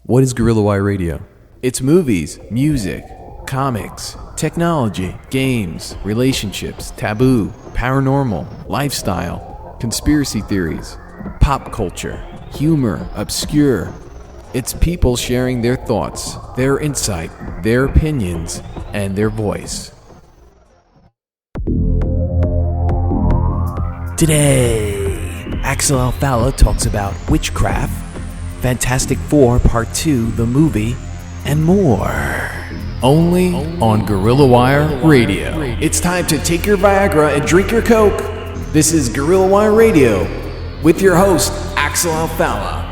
What is Gorillawire Radio? It's movies, music, comics, technology, games, relationships, taboo, paranormal, lifestyle, conspiracy theories, pop culture, humor, obscure. It's people sharing their thoughts, their insight, their opinions, and their voice. Today, Axel Alfalla talks about Witchcraft, Fantastic Four Part 2, the movie, and more. Only on Gorillawire Radio. It's time to take your Viagra and drink your Coke. This is Gorillawire Radio with your host, Axel Alfalla.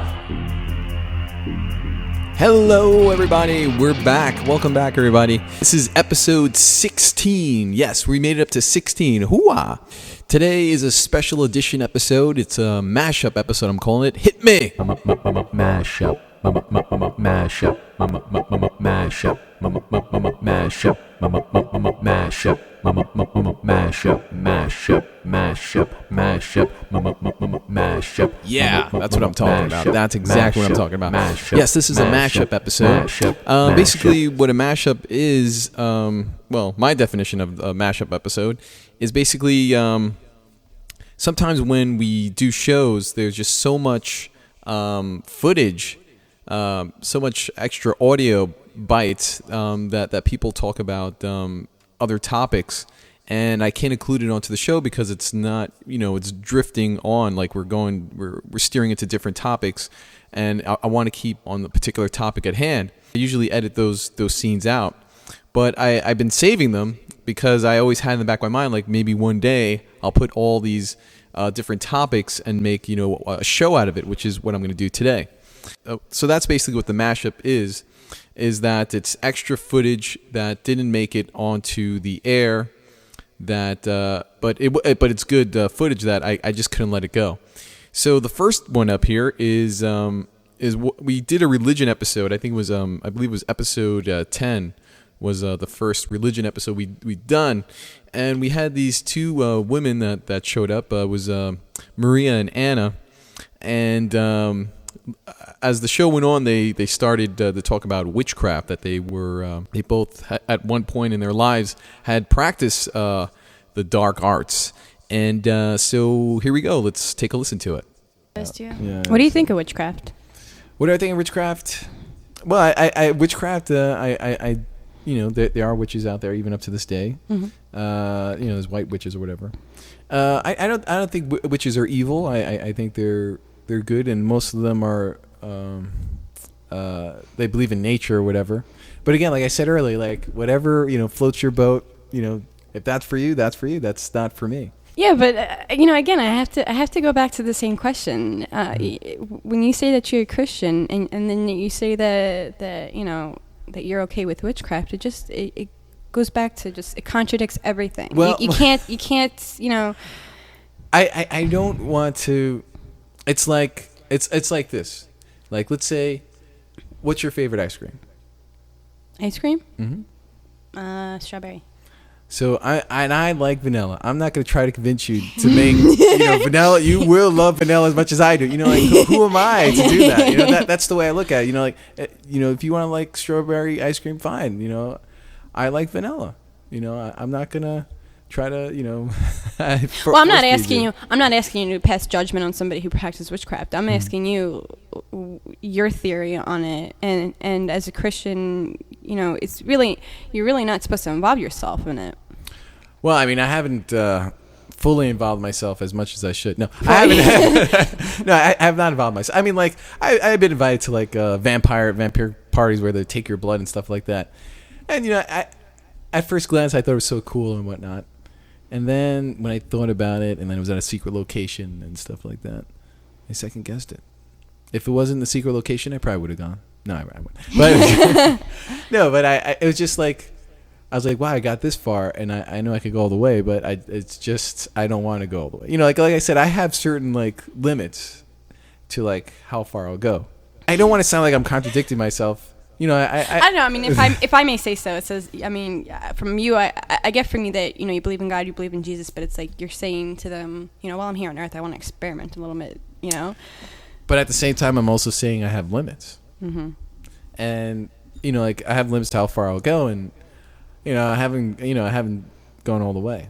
Hello, everybody. We're back. Welcome back, everybody. This is episode 16. Yes, we made it up to 16. Hooah! Today is a special edition episode. It's a mashup episode, I'm calling it. Hit me! Mashup. Mashup. Mashup. Mashup. Mashup. Mashup. Mashup. Yeah, that's what I'm talking about. That's exactly what I'm talking about. Yes, this is a mashup episode. Basically, what a mashup is, my definition of a mashup episode is basically sometimes when we do shows, there's just so much footage, so much extra audio bites that people talk about other topics, and I can't include it onto the show because it's not, it's drifting on, like we're steering into different topics, and I want to keep on the particular topic at hand. I usually edit those scenes out, but I've been saving them because I always had in the back of my mind, like maybe one day I'll put all these different topics and make a show out of it, which is what I'm going to do today. So that's basically what the mashup is that it's extra footage that didn't make it onto the air, that but it's good footage that I just couldn't let it go. So the first one up here is we did a religion episode. I think it was I believe it was episode 10 was the first religion episode we'd done, and we had these two women that showed up. It was Maria and Anna, and as the show went on, they started to talk about witchcraft, that they both at one point in their lives had practiced the dark arts, and so here we go. Let's take a listen to it. Yeah. What do you think of witchcraft? What do I think of witchcraft? Well, I witchcraft. There are witches out there even up to this day. Mm-hmm. There's white witches or whatever. I don't think witches are evil. I think they're good, and most of them are. They believe in nature or whatever. But again, like I said earlier, like whatever floats your boat. If that's for you, that's for you. That's not for me. Yeah, but again, I have to go back to the same question. When you say that you're a Christian, and then you say that you're okay with witchcraft, it goes back to it contradicts everything. Well, you can't. I don't want to. It's like this. Like, let's say, what's your favorite ice cream? Ice cream? Mm-hmm. Strawberry. So I like vanilla. I'm not going to try to convince you to make vanilla. You will love vanilla as much as I do. Who am I to do that? That's the way I look at it. If you want to like strawberry ice cream, fine. I like vanilla. I'm not going to try to I'm not asking you. I'm not asking you to pass judgment on somebody who practices witchcraft. I'm asking you your theory on it, and as a Christian, it's you're really not supposed to involve yourself in it. Well, I haven't fully involved myself as much as I should. No, I haven't. No, I have not involved myself. I've been invited to like vampire parties where they take your blood and stuff like that, and at first glance I thought it was so cool and whatnot. And then when I thought about it, and then it was at a secret location and stuff like that, I second guessed it. If it wasn't the secret location, I probably would have gone. No, I wouldn't. But no, but it was just like, I was like, wow, I got this far, and I know I could go all the way, but it's just I don't want to go all the way. Like I said, I have certain like limits to like how far I'll go. I don't want to sound like I'm contradicting myself. I don't know. If I may say so, it says. From you, I get from you that you believe in God, you believe in Jesus, but it's like you're saying to them, while I'm here on Earth, I want to experiment a little bit, But at the same time, I'm also saying I have limits. Mm-hmm. and like I have limits to how far I'll go, and I haven't gone all the way.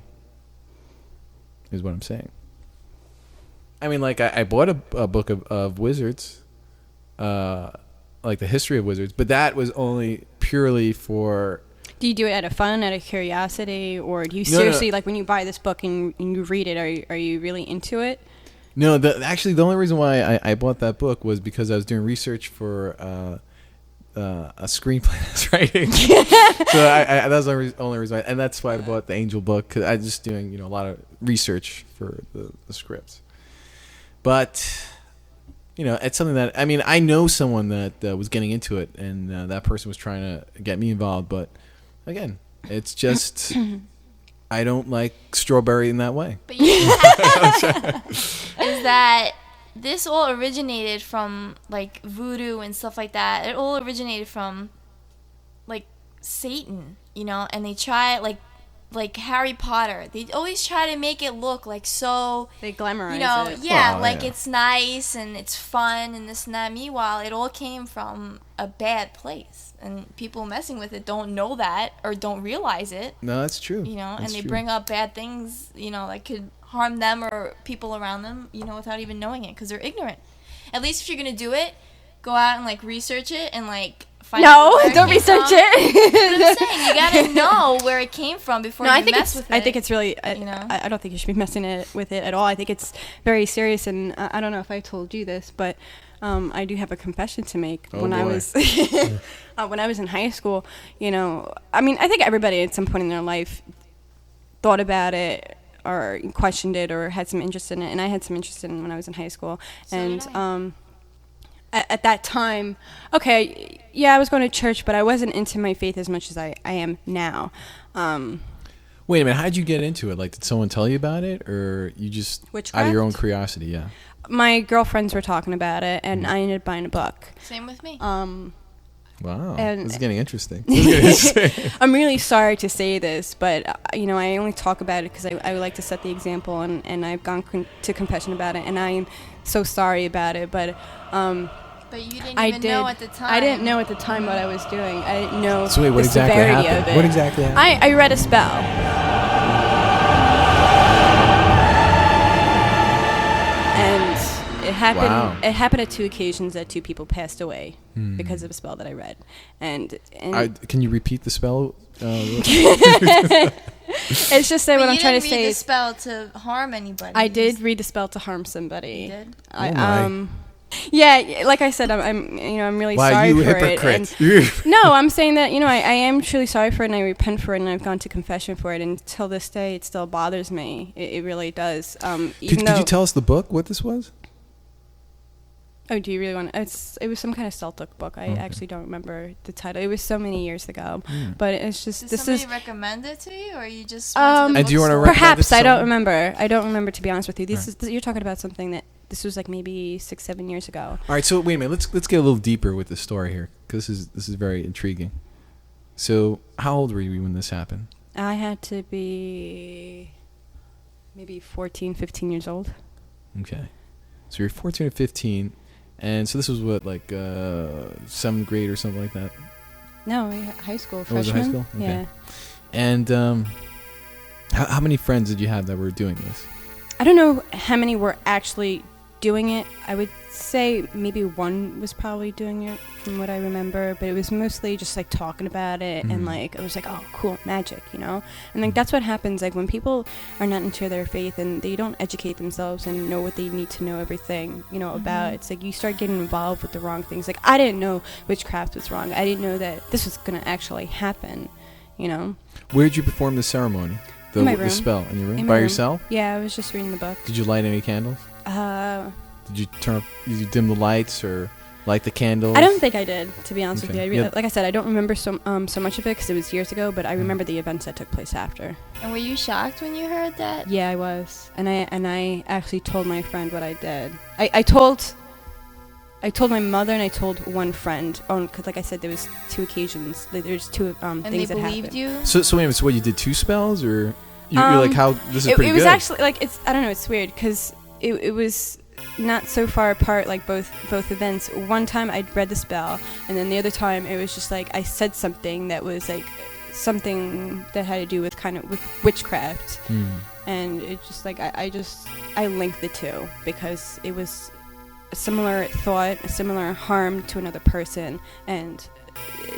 Is what I'm saying. I mean, like I bought a book of wizards, like the history of wizards, but that was only purely for. Do you do it out of fun, out of curiosity, or do you seriously like when you buy this book and you read it? Are you really into it? No, actually the only reason why I bought that book was because I was doing research for a screenplay I was writing. So that was the only reason why, and that's why I bought the Angel book, because I was just doing a lot of research for the scripts. But it's something that I know someone that was getting into it, and that person was trying to get me involved. But again, it's just I don't like strawberry in that way. But is that this all originated from like voodoo and stuff like that? It all originated from like Satan, and they try like Harry Potter. They always try to make it look like so. They glamorize it. Yeah, it's nice and it's fun and this and that. Meanwhile, it all came from a bad place, and people messing with it don't know that or don't realize it. No, that's true. And they bring up bad things, that could harm them or people around them, without even knowing it because they're ignorant. At least if you're gonna do it, go out and like research it and like. Don't research it. But I'm saying you gotta know where it came from before you mess with it. I think it's really. I don't think you should be messing with it at all. I think it's very serious, and I don't know if I told you this, but I do have a confession to make. When I was in high school, I think everybody at some point in their life thought about it or questioned it or had some interest in it, and I had some interest in it when I was in high school, At that time, I was going to church, but I wasn't into my faith as much as I am now. Wait a minute, how did you get into it? Like, did someone tell you about it, or you just Witchcraft? Out of your own curiosity? Yeah. My girlfriends were talking about it, and I ended up buying a book. Same with me. Wow, and this is getting interesting. I'm really sorry to say this, but I only talk about it because I would like to set the example, and I've gone to confession about it, and I am so sorry about it, but you didn't even know at the time. I didn't know at the time what I was doing. I didn't know so wait, what the exactly severity happened? of it. What exactly happened? I read a spell. And it happened. Wow. It happened at 2 occasions that 2 people passed away because of a spell that I read. And can you repeat the spell? It's just that what I'm trying to say is... You didn't read the spell to harm anybody. I did read the spell to harm somebody. You did? Yeah, like I said, I'm really sorry you for hypocrite. it. No, I'm saying that I am truly sorry for it, and I repent for it, and I've gone to confession for it. And till this day, it still bothers me. It really does. Could you tell us the book? What this was? Oh, do you really want? It was some kind of Celtic book. I actually don't remember the title. It was so many years ago, but it's just Did somebody recommend it to you, or you just? And do you want to recommend perhaps it I don't remember. I don't remember, to be honest with you. You're talking about something that. This was like maybe 6-7 years ago. All right, so wait a minute. Let's get a little deeper with the story here, because this is very intriguing. So, how old were you when this happened? I had to be maybe 14, 15 years old. Okay, so you're 14 or 15, and so this was what, like 7th grade or something like that? No, high school. Freshman. Was it high school? Okay. Yeah. And how many friends did you have that were doing this? I don't know how many were actually doing it. I would say maybe one was probably doing it from what I remember, but it was mostly just like talking about it and like it was like, oh, cool, magic, and like that's what happens like when people are not into their faith and they don't educate themselves and know what they need to know everything about. It's like you start getting involved with the wrong things. Like I didn't know witchcraft was wrong. I didn't know that this was gonna actually happen. Where did you perform the ceremony? In my room. The spell in your room? In By room. yourself? Yeah, I was just reading the book. Did you light any candles? Did you did you dim the lights or light the candles? I don't think I did, to be honest with you. Yep. Like I said, I don't remember so much of it because it was years ago, but I remember the events that took place after. And were you shocked when you heard that? Yeah, I was. And I actually told my friend what I did. I told my mother and I told one friend. Because like I said, there was 2 occasions. There's 2 things that happened. And they believed you? So wait a minute. So what, you did 2 spells, or you're like, how this is pretty good? It was actually like I don't know. It's weird because it was not so far apart, like both events. One time I'd read the spell, and then the other time it was just like I said something that was like something that had to do with kind of with witchcraft, and it just like I linked the two because it was a similar thought, a similar harm to another person, and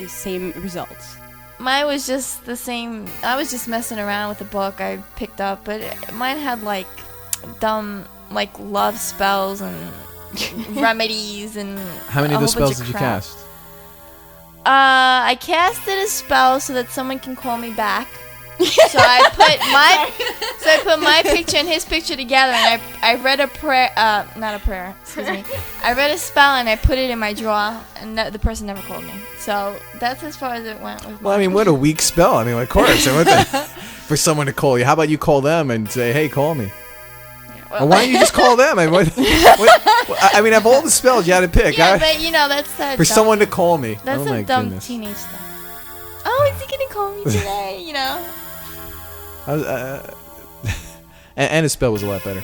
same results. Mine was just the same. I was just messing around with the book I picked up, but mine had like dumb like love spells and remedies and how many of those spells did you cast? I casted a spell so that someone can call me back. So I put my picture and his picture together, and I read a prayer, not a prayer, excuse me. I read a spell and I put it in my drawer, and the person never called me. So that's as far as it went with. Well, I mean, what a weak spell. I mean, of course, for someone to call you. How about you call them and say, "Hey, call me." Well, why don't you just call them? I mean, of all the spells you had to pick. Yeah, but that's for someone to call me. That's a dumb teenage stuff. Oh, is he gonna call me today? And his spell was a lot better.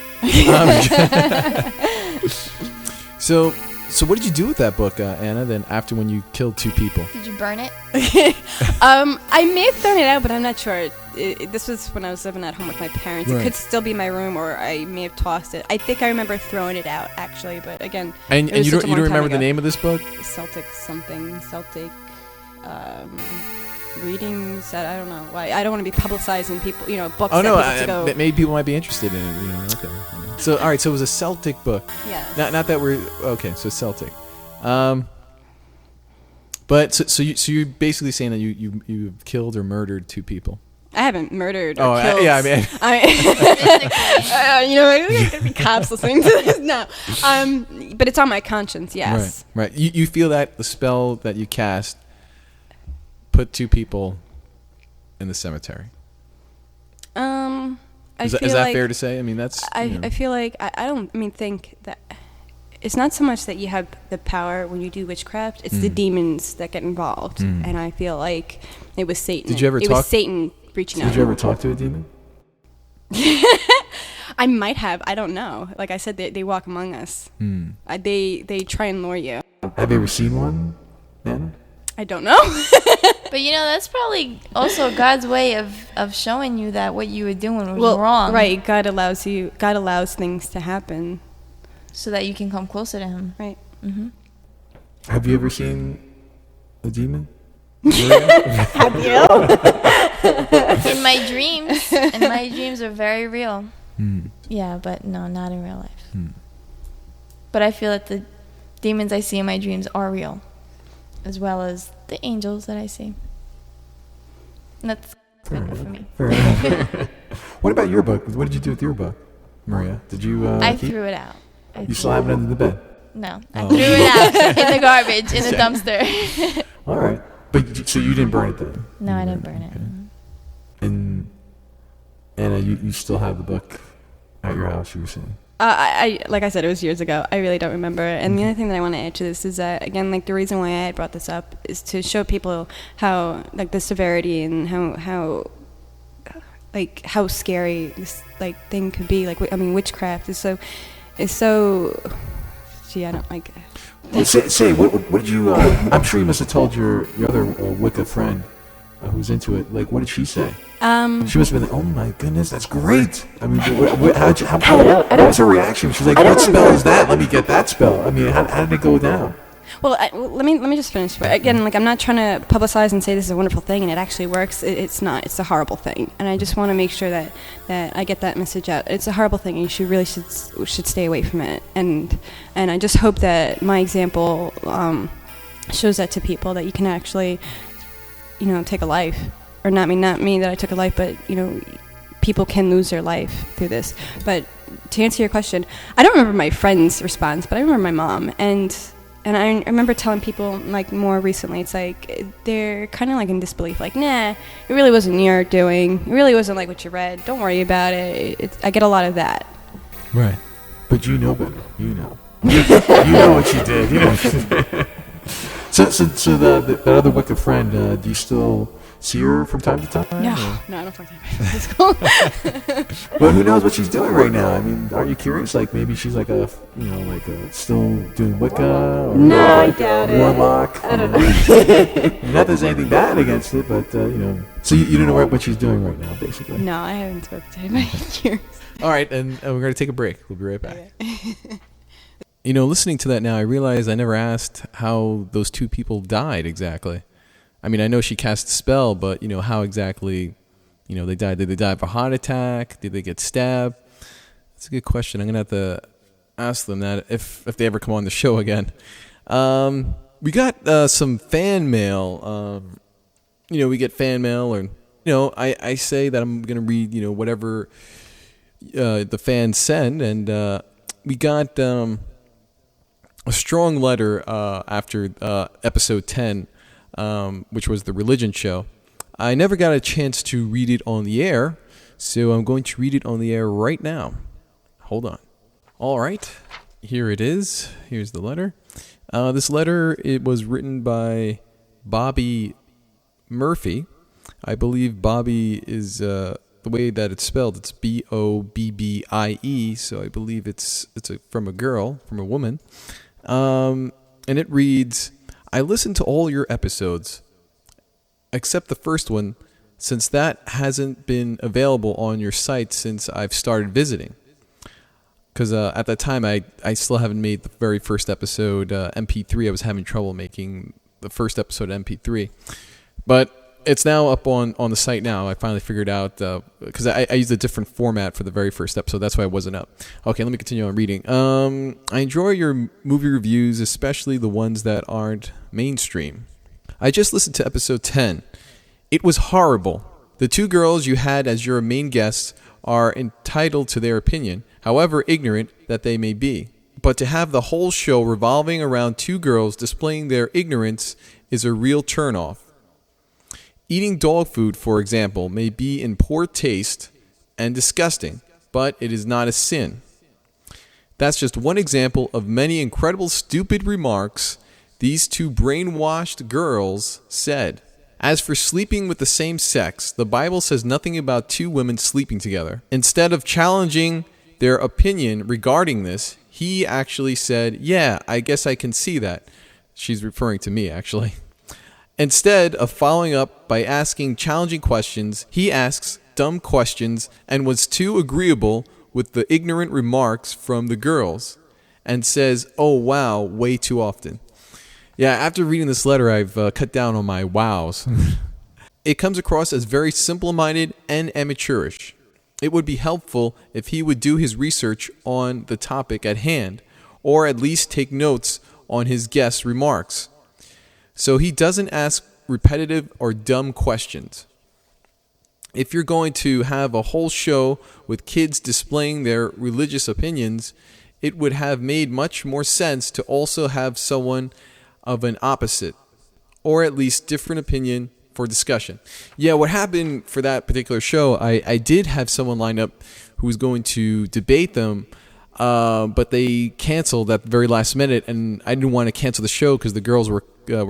So what did you do with that book, Anna? Then after when you killed 2 people, did you burn it? I may have thrown it out, but I'm not sure. This was when I was living at home with my parents. Right. It could still be in my room, or I may have tossed it. I think I remember throwing it out actually, but again. And you don't remember the name of this book? Celtic readings. I don't know why. I don't want to be publicizing people. Books. Oh no, maybe people might be interested in it. Okay. So all right, so it was a Celtic book. Yes. Not that we're okay. So Celtic. But so you're basically saying that you've killed or murdered 2 people. I haven't murdered or killed. Yeah, I mean, there's gonna be cops listening to this. No, but it's on my conscience. Yes. Right. You feel that the spell that you cast put 2 people in the cemetery. Is that fair to say? I mean, that's. I feel like I don't think that. It's not so much that you have the power when you do witchcraft. It's the demons that get involved, and I feel like it was Satan. Did you ever talk? It was Satan reaching out. Did you ever talk to a demon? I might have. I don't know. Like I said, they walk among us. They try and lure you. Have you ever seen one, Anna? I don't know. But that's probably also God's way of showing you that what you were doing was wrong. Right. God allows things to happen so that you can come closer to Him. Right. Mm-hmm. Have you ever seen a demon? Have you? In my dreams, and my dreams are very real. Yeah, but no, not in real life. But I feel that the demons I see in my dreams are real, as well as the angels that I see. And that's good for me. Fair enough. What about your book? What did you do with your book, Maria? Did you? I threw it out. You still have it under the bed? No, I threw it out in the garbage, in the dumpster. All right, but so you didn't burn it then? No, I didn't burn it. Okay. And Anna, you still have the book at your house? You were saying? I like I said, it was years ago. I really don't remember. And the other thing that I want to add to this is that, again, like the reason why I brought this up is to show people how, like, the severity and how scary this thing could be. Like, I mean, witchcraft is so. Gee, I don't like it. Well, say what did you? I'm sure you must have told your other Wicca friend who's into it. Like, what did she say? She must have been like, "Oh my goodness, that's great." I mean, what was her reaction? She's like, "What spell is that? Let me get that spell." I mean, how did it go down? Well, let me just finish. Again, like, I'm not trying to publicize and say this is a wonderful thing and it actually works. It's not. It's a horrible thing, and I just want to make sure that I get that message out. It's a horrible thing, and you should stay away from it. And I just hope that my example shows that to people, that you can actually, take a life, or not me that I took a life, but people can lose their life through this. But to answer your question, I don't remember my friend's response, but I remember my mom. And I remember telling people, like, more recently, it's like they're kind of like in disbelief, like, nah, it really wasn't your doing. It really wasn't like what you read. Don't worry about it. I get a lot of that. Right. But you know better. You know what you did. So that other Wicca friend, do you still see her from time to time? No, I don't fucking know. School. But who knows what she's doing right now? I mean, are you curious? Like maybe she's like still doing Wicca or No, I doubt it. Warlock. I don't know. Not that there's anything bad against it, but So you don't know what she's doing right now, basically. No, I haven't spoken to anybody in years. All right, and we're gonna take a break. We'll be right back. Okay. Listening to that now, I realize I never asked how those two people died exactly. I mean, I know she cast a spell, but how exactly, they died. Did they die of a heart attack? Did they get stabbed? That's a good question. I'm gonna have to ask them that if they ever come on the show again. We got some fan mail. We get fan mail, or I say that I'm gonna read whatever the fans send, and we got a strong letter after episode 10. Which was the religion show. I never got a chance to read it on the air, so I'm going to read it on the air right now. Hold on. All right, here it is. Here's the letter. This letter, it was written by Bobby Murphy. I believe Bobby is the way that it's spelled. It's Bobbie, so I believe it's from a woman. And it reads, I listened to all your episodes, except the first one, since that hasn't been available on your site since I've started visiting. Because at that time, I still haven't made the very first episode MP3. I was having trouble making the first episode MP3. But it's now up on the site now. I finally figured out, because I used a different format for the very first episode. That's why it wasn't up. Okay, let me continue on reading. I enjoy your movie reviews, especially the ones that aren't mainstream. I just listened to episode 10. It was horrible. The two girls you had as your main guests are entitled to their opinion, however ignorant that they may be. But to have the whole show revolving around two girls displaying their ignorance is a real turnoff. Eating dog food, for example, may be in poor taste and disgusting, but it is not a sin. That's just one example of many incredible stupid remarks these two brainwashed girls said. As for sleeping with the same sex, the Bible says nothing about two women sleeping together. Instead of challenging their opinion regarding this, he actually said, yeah, I guess I can see that. She's referring to me, actually. Instead of following up by asking challenging questions, he asks dumb questions and was too agreeable with the ignorant remarks from the girls and says, oh wow, way too often. Yeah, after reading this letter, I've cut down on my wows. It comes across as very simple-minded and amateurish. It would be helpful if he would do his research on the topic at hand, or at least take notes on his guests' remarks, so he doesn't ask repetitive or dumb questions. If you're going to have a whole show with kids displaying their religious opinions, it would have made much more sense to also have someone of an opposite, or at least different opinion for discussion. Yeah, what happened for that particular show, I did have someone lined up who was going to debate them, but they canceled at the very last minute, and I didn't want to cancel the show because the girls were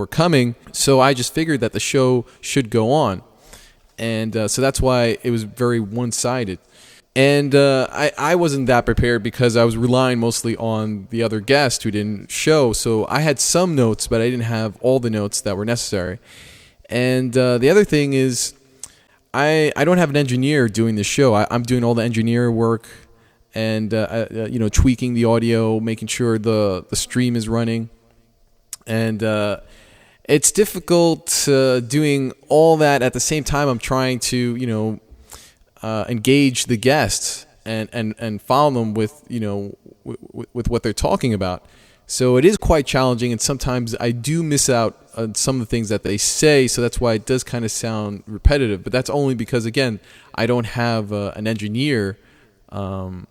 coming, so I just figured that the show should go on, and so that's why it was very one-sided. And I wasn't that prepared because I was relying mostly on the other guest who didn't show, so I had some notes, but I didn't have all the notes that were necessary. And the other thing is, I don't have an engineer doing the show. I'm doing all the engineer work and tweaking the audio, making sure the stream is running. And it's difficult doing all that at the same time. I'm trying to engage the guests and follow them with with what they're talking about. So it is quite challenging, and sometimes I do miss out on some of the things that they say. So that's why it does kind of sound repetitive. But that's only because, again, I don't have an engineer. I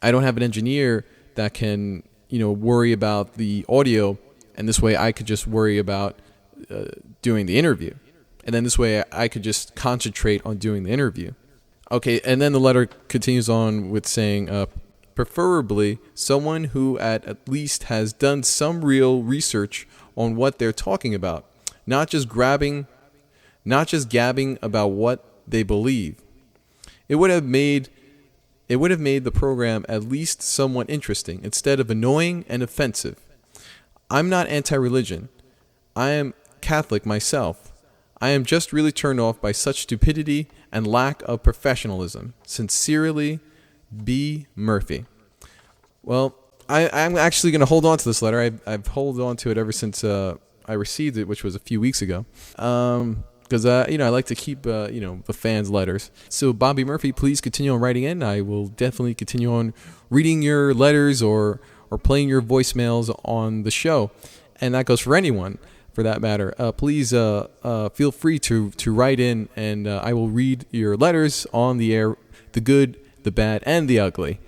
don't have an engineer that can worry about the audio. And this way I could just worry about doing the interview. And then this way I could just concentrate on doing the interview. Okay, and then the letter continues on with saying, preferably someone who at least has done some real research on what they're talking about, not just gabbing about what they believe. It would have made the program at least somewhat interesting instead of annoying and offensive. I'm not anti-religion. I am Catholic myself. I am just really turned off by such stupidity and lack of professionalism. Sincerely, B. Murphy. Well, I'm actually going to hold on to this letter. I've held on to it ever since I received it, which was a few weeks ago. Because I like to keep the fans' letters. So Bobby Murphy, please continue on writing in. I will definitely continue on reading your letters or playing your voicemails on the show, and that goes for anyone for that matter. Please feel free to write in, and I will read your letters on the air, the good, the bad, and the ugly.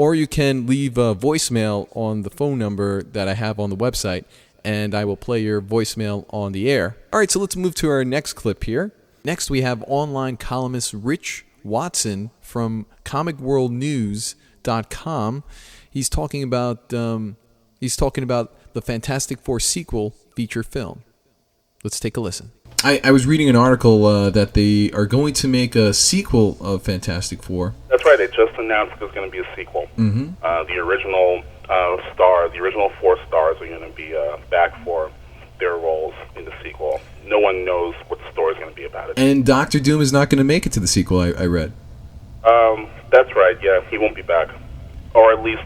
Or you can leave a voicemail on the phone number that I have on the website, and I will play your voicemail on the air. All right, so let's move to our next clip here. Next, we have online columnist Rich Watson from comicworldnews.com. He's talking about the Fantastic Four sequel feature film. Let's take a listen. I was reading an article that they are going to make a sequel of Fantastic Four. That's right. They just announced there's going to be a sequel. Mm-hmm. The original the original four stars are going to be back for their roles in the sequel. No one knows what the story is going to be about it. And Doctor Doom is not going to make it to the sequel, I read. That's right. Yeah, he won't be back, or at least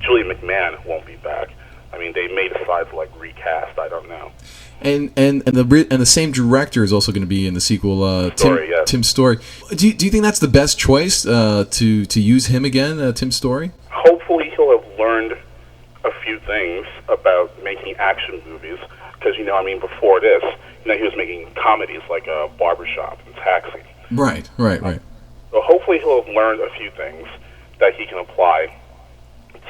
Julie McMahon won't be back. I mean, they may decide to recast. I don't know. And the same director is also going to be in the sequel. Tim Story. Do you think that's the best choice to use him again, Tim Story? Hopefully, he'll have learned a few things about making action movies. Because before this, he was making comedies like Barbershop and Taxi. Right. So hopefully, he'll have learned a few things that he can apply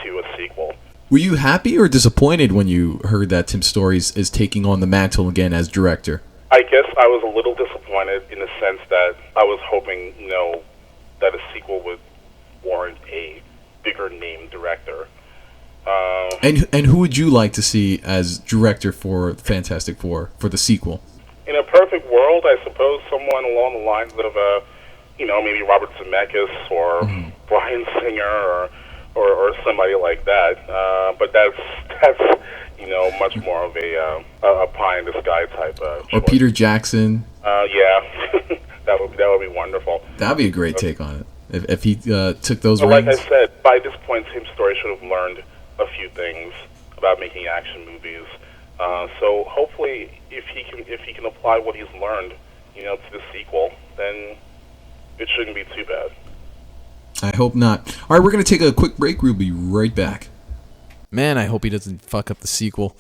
to a sequel. Were you happy or disappointed when you heard that Tim Story is taking on the mantle again as director? I guess I was a little disappointed in the sense that I was hoping, that a sequel would warrant a bigger name director. And who would you like to see as director for Fantastic Four for the sequel? In a perfect world, I suppose someone along the lines of, maybe Robert Zemeckis or Bryan Singer or somebody like that, but that's much more of a pie in the sky type choice. Or Peter Jackson. Yeah, that would be wonderful. That'd be a great take on it if he took those but reins. Like I said, by this point, Tim Story should have learned a few things about making action movies. So hopefully, if he can apply what he's learned, to the sequel, then it shouldn't be too bad. I hope not. All right, we're going to take a quick break. We'll be right back. Man, I hope he doesn't fuck up the sequel.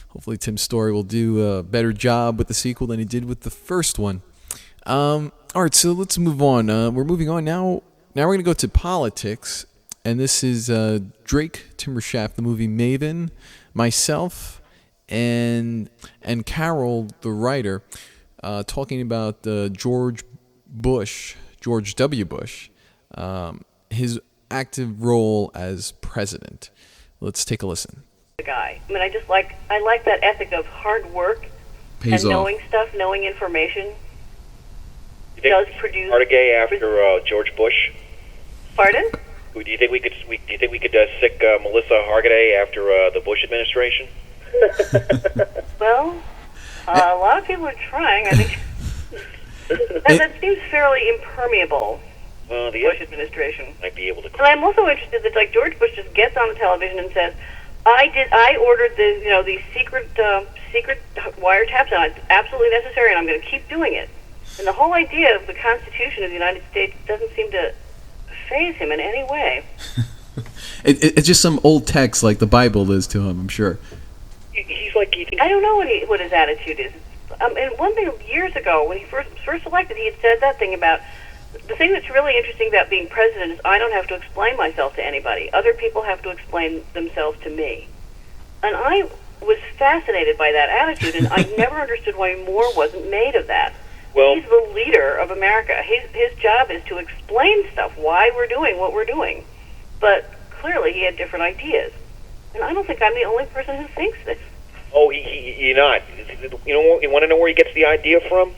Hopefully Tim Story will do a better job with the sequel than he did with the first one. All right, so let's move on. We're moving on now. Now we're going to go to politics. And this is Drake Timbershaft, the movie Maven, myself, and Carol, the writer, talking about George W. Bush. His active role as president. Let's take a listen. The guy. I mean, I like that ethic of hard work Pays and off. knowing stuff, knowing information. Do you think Hargay after George Bush? Pardon? Do you think we could sick Melissa Hargay after the Bush administration? Well, a lot of people are trying. I think that seems fairly impermeable. Well, the Bush administration might be able to. And I'm also interested that George Bush just gets on the television and says, "I ordered these secret wiretaps, and it's absolutely necessary, and I'm going to keep doing it." And the whole idea of the Constitution of the United States doesn't seem to faze him in any way. It's just some old text like the Bible is to him, I'm sure. He's like I don't know what his attitude is. And one thing years ago when he first elected, he had said that thing about. The thing that's really interesting about being president is I don't have to explain myself to anybody. Other people have to explain themselves to me. And I was fascinated by that attitude, and I never understood why more wasn't made of that. Well, he's the leader of America. His job is to explain stuff, why we're doing what we're doing. But clearly he had different ideas. And I don't think I'm the only person who thinks this. Oh, you're not. You want to know where he gets the idea from?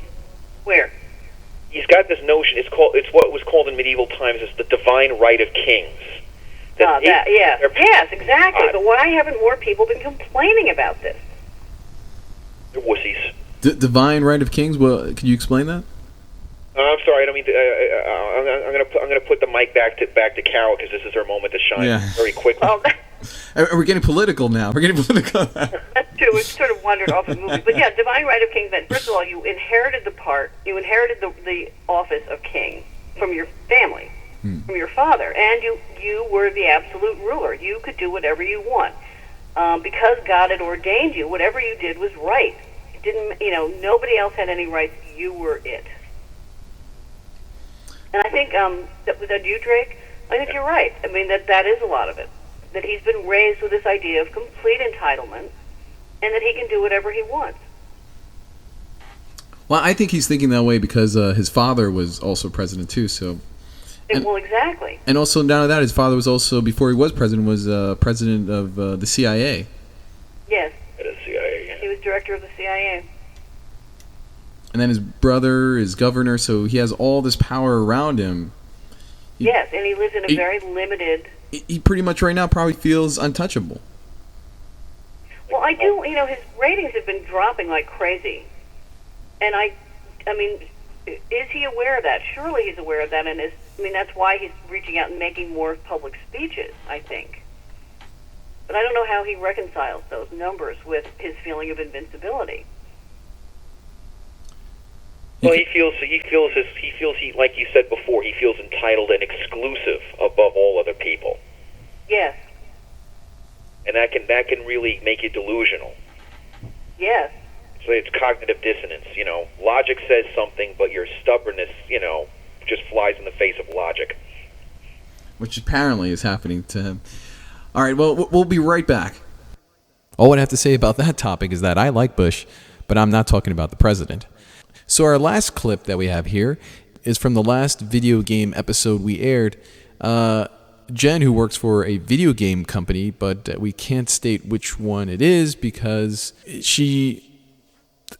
Where? He's got this notion. It's what was called in medieval times as the divine right of kings. Yes, exactly. But why haven't more people been complaining about this? They're wussies. Divine right of kings. Well, can you explain that? I'm sorry. I don't mean to. I'm gonna put the mic back to Carol because this is her moment to shine very quickly. We're getting political now. That's true. We've sort of wandered off the movie. But yeah, divine right of king meant, first of all, you inherited the office of king from your family, from your father, and you were the absolute ruler. You could do whatever you want. Because God had ordained you, whatever you did was right. It didn't, nobody else had any rights. You were it. And I think, was that you, Drake? I think you're right. I mean, that is a lot of it. That he's been raised with this idea of complete entitlement, and that he can do whatever he wants. Well, I think he's thinking that way because his father was also president too. So. Well, exactly. And also, down to that, his father was also, before he was president of the CIA. Yes. The CIA. Yeah. He was director of the CIA. And then his brother is governor, so he has all this power around him. Yes, and he lives in a very limited... He pretty much right now probably feels untouchable. Well, I do, his ratings have been dropping like crazy. And I mean, is he aware of that? Surely he's aware of that, and that's why he's reaching out and making more public speeches, I think. But I don't know how he reconciles those numbers with his feeling of invincibility. Well, he feels like you said before, he feels entitled and exclusive above all other people. Yes. And that can really make you delusional. Yes. So it's cognitive dissonance, Logic says something, but your stubbornness, just flies in the face of logic. Which apparently is happening to him. All right, well, we'll be right back. All I have to say about that topic is that I like Bush, but I'm not talking about the president. So our last clip that we have here is from the last video game episode we aired. Jen, who works for a video game company, but we can't state which one it is because she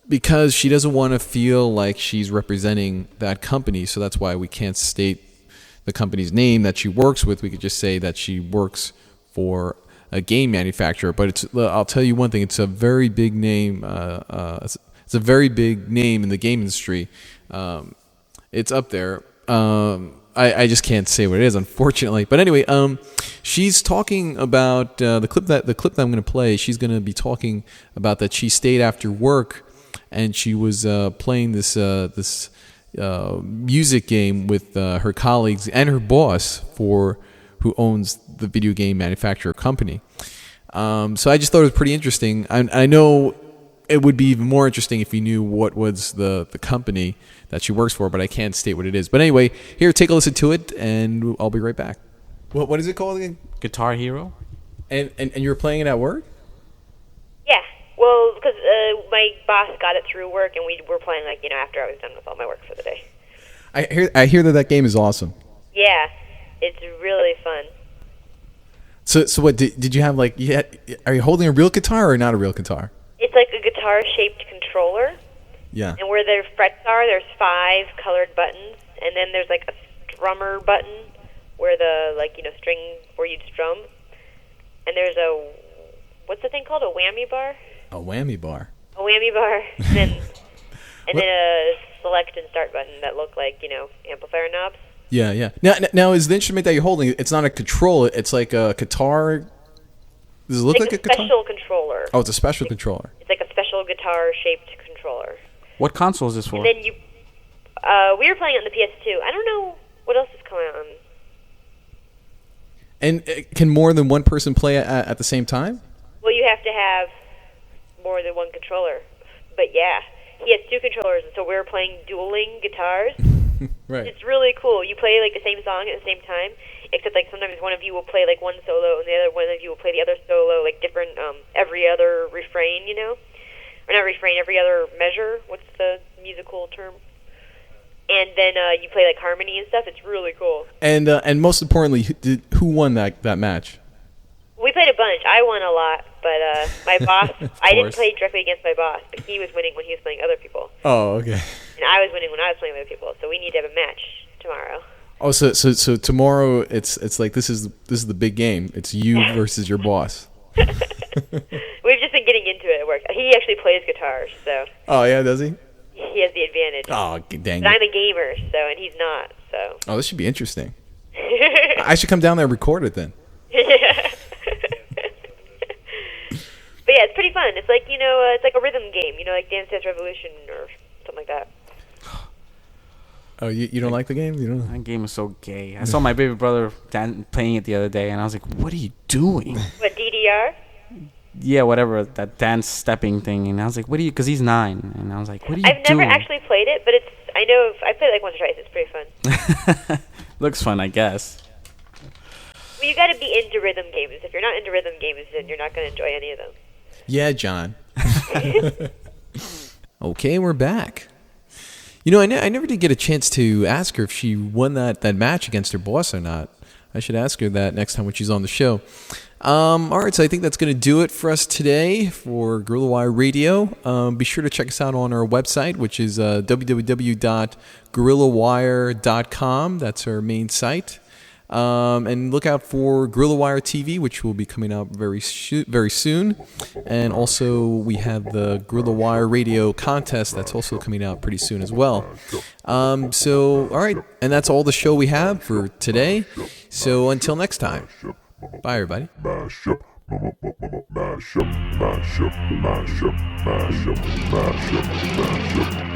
doesn't want to feel like she's representing that company, so that's why we can't state the company's name that she works with. We could just say that she works for a game manufacturer. But I'll tell you one thing: it's a very big name. It's a very big name in the game industry. It's up there. I just can't say what it is, unfortunately. But anyway, she's talking about the clip that I'm going to play. She's going to be talking about that she stayed after work and she was playing this music game with her colleagues and her boss who owns the video game manufacturer company. So I just thought it was pretty interesting. I know it would be even more interesting if you knew what was the company that she works for, but I can't state what it is. But anyway, here, take a listen to it, and I'll be right back. What is it called again? Guitar Hero. And you were playing it at work? Yeah. Well, because my boss got it through work, and we were playing after I was done with all my work for the day. I hear that game is awesome. Yeah, it's really fun. So what did you have are you holding a real guitar or not a real guitar? It's like a guitar-shaped controller. Yeah. And where their frets are, there's 5 colored buttons, and then there's a strummer button where the string where you'd strum. And there's what's the thing called? A whammy bar? A whammy bar. A whammy bar. and then a select and start button that look like, amplifier knobs. Yeah. Now is the instrument that you're holding, it's not a controller, it's like a guitar. Does it look like a guitar? Special controller. Oh, it's a special controller. It's like a special guitar-shaped controller. What console is this for? And then we were playing it on the PS2. I don't know what else is coming on. And can more than one person play at the same time? Well, you have to have more than one controller. But yeah, he has 2 controllers, and so we were playing dueling guitars. Right. It's really cool. You play the same song at the same time, except sometimes one of you will play one solo, and the other one of you will play the other solo, different every other refrain, or not refrain, every other measure. What's the musical term? And then you play harmony and stuff. It's really cool. And most importantly, who won that match? We played a bunch. I won a lot, but my boss, I didn't play directly against my boss, but he was winning when he was playing other people. Oh, okay. And I was winning when I was playing with other people, so we need to have a match tomorrow. Oh, so tomorrow it's like this is the big game. It's you versus your boss. We've just been getting into it at work. He actually plays guitar, so. Oh yeah, does he? He has the advantage. Oh, dang but it. I'm a gamer, so, and he's not, so. Oh, this should be interesting. I should come down there and record it then. But yeah, it's pretty fun. It's like, it's like a rhythm game, like Dance Dance Revolution or something like that. Oh, you don't like the game? You don't? That game is so gay. I saw my baby brother playing it the other day, and I was like, "What are you doing?" What, DDR? Yeah, whatever, that dance stepping thing. And I was like, "What are you?" Because he's 9, and I was like, "What are you I've doing?" never actually played it, but I played it like once or twice. It's pretty fun. Looks fun, I guess. Well, you got to be into rhythm games. If you're not into rhythm games, then you're not going to enjoy any of them. Yeah, John. Okay, we're back. I never did get a chance to ask her if she won that match against her boss or not. I should ask her that next time when she's on the show. All right, so I think that's going to do it for us today for Gorillawire Radio. Be sure to check us out on our website, which is www.gorillawire.com. That's our main site. And look out for Gorillawire TV, which will be coming out very soon. And also, we have the Gorillawire Radio contest that's also coming out pretty soon as well. So, all right. And that's all the show we have for today. So, until next time. Bye, everybody. Mashup, mashup, mashup, mashup, mashup, mashup, mashup.